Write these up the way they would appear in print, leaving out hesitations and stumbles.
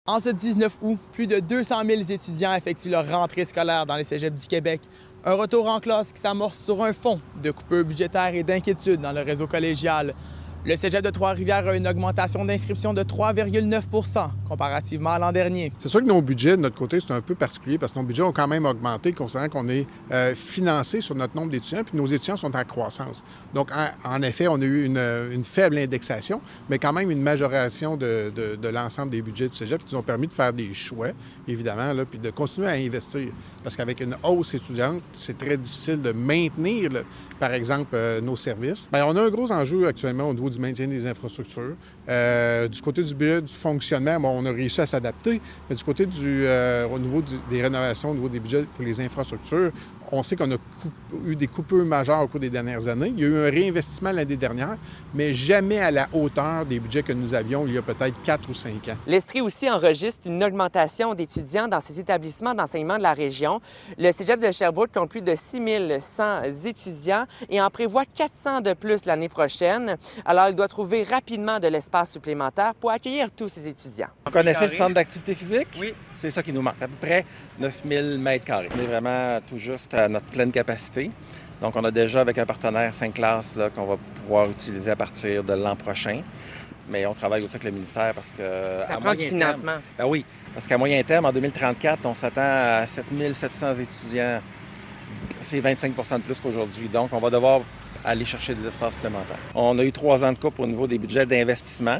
En ce 19 août, plus de 200 000 étudiants effectuent leur rentrée scolaire dans les cégeps du Québec. Un retour en classe qui s'amorce sur un fond de coupures budgétaires et d'inquiétudes dans le réseau collégial. Le cégep de Trois-Rivières a une augmentation d'inscription de 3,9 % comparativement à l'an dernier. C'est sûr que nos budgets, de notre côté, c'est un peu particulier parce que nos budgets ont quand même augmenté, considérant qu'on est financé sur notre nombre d'étudiants, puis nos étudiants sont en croissance. Donc, en effet, on a eu une faible indexation, mais quand même une majoration de l'ensemble des budgets du cégep qui nous ont permis de faire des choix, évidemment, là, puis de continuer à investir. Parce qu'avec une hausse étudiante, c'est très difficile de maintenir, par exemple, nos services. Bien, on a un gros enjeu actuellement au niveau du maintien des infrastructures. Du côté du budget du fonctionnement, bon, on a réussi à s'adapter, mais du côté au niveau des rénovations, au niveau des budgets pour les infrastructures, on sait qu'on a eu des coupures majeures au cours des dernières années. Il y a eu un réinvestissement l'année dernière, mais jamais à la hauteur des budgets que nous avions il y a peut-être 4 ou 5 ans. L'Estrie aussi enregistre une augmentation d'étudiants dans ses établissements d'enseignement de la région. Le cégep de Sherbrooke compte plus de 6 100 étudiants et en prévoit 400 de plus l'année prochaine. Alors, il doit trouver rapidement de l'espace supplémentaire pour accueillir tous ces étudiants. Vous connaissez le centre d'activité physique? Oui. C'est ça qui nous manque, à peu près 9000 mètres carrés. On est vraiment tout juste à notre pleine capacité. Donc, on a déjà avec un partenaire 5 classes qu'on va pouvoir utiliser à partir de l'an prochain. Mais on travaille aussi avec le ministère parce que... Ça prend du financement. Ben oui, parce qu'à moyen terme, en 2034, on s'attend à 7700 étudiants. C'est 25 % de plus qu'aujourd'hui. Donc, on va devoir aller chercher des espaces supplémentaires. On a eu 3 ans de coupe au niveau des budgets d'investissement.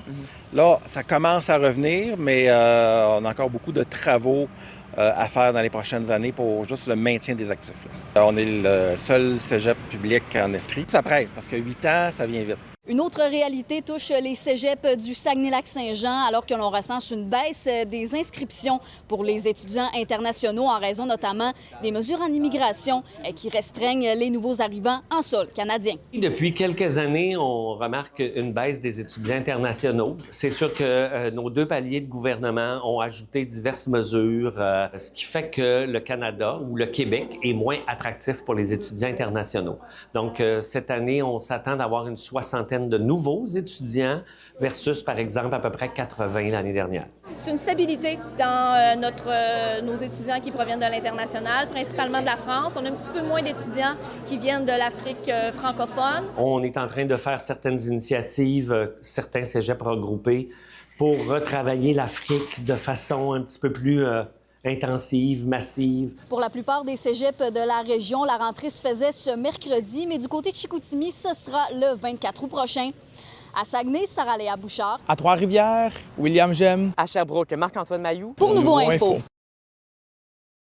Là, ça commence à revenir, mais on a encore beaucoup de travaux à faire dans les prochaines années pour juste le maintien des actifs. On est le seul cégep public en Estrie. Ça presse parce que 8 ans, ça vient vite. Une autre réalité touche les cégeps du Saguenay-Lac-Saint-Jean, alors que l'on recense une baisse des inscriptions pour les étudiants internationaux en raison notamment des mesures en immigration qui restreignent les nouveaux arrivants en sol canadien. Depuis quelques années, on remarque une baisse des étudiants internationaux. C'est sûr que nos 2 paliers de gouvernement ont ajouté diverses mesures, ce qui fait que le Canada ou le Québec est moins attractif pour les étudiants internationaux. Donc, cette année, on s'attend d'avoir une 60aine de nouveaux étudiants versus, par exemple, à peu près 80 l'année dernière. C'est une stabilité dans nos étudiants qui proviennent de l'international, principalement de la France. On a un petit peu moins d'étudiants qui viennent de l'Afrique francophone. On est en train de faire certaines initiatives, certains cégeps regroupés, pour retravailler l'Afrique de façon un petit peu plus intensive, massive. Pour la plupart des cégeps de la région, la rentrée se faisait ce mercredi, mais du côté de Chicoutimi, ce sera le 24 août prochain. À Saguenay, Sarah-Léa Bouchard. À Trois-Rivières, William Gem. À Sherbrooke, Marc-Antoine Mailloux. Pour Nouveau Info.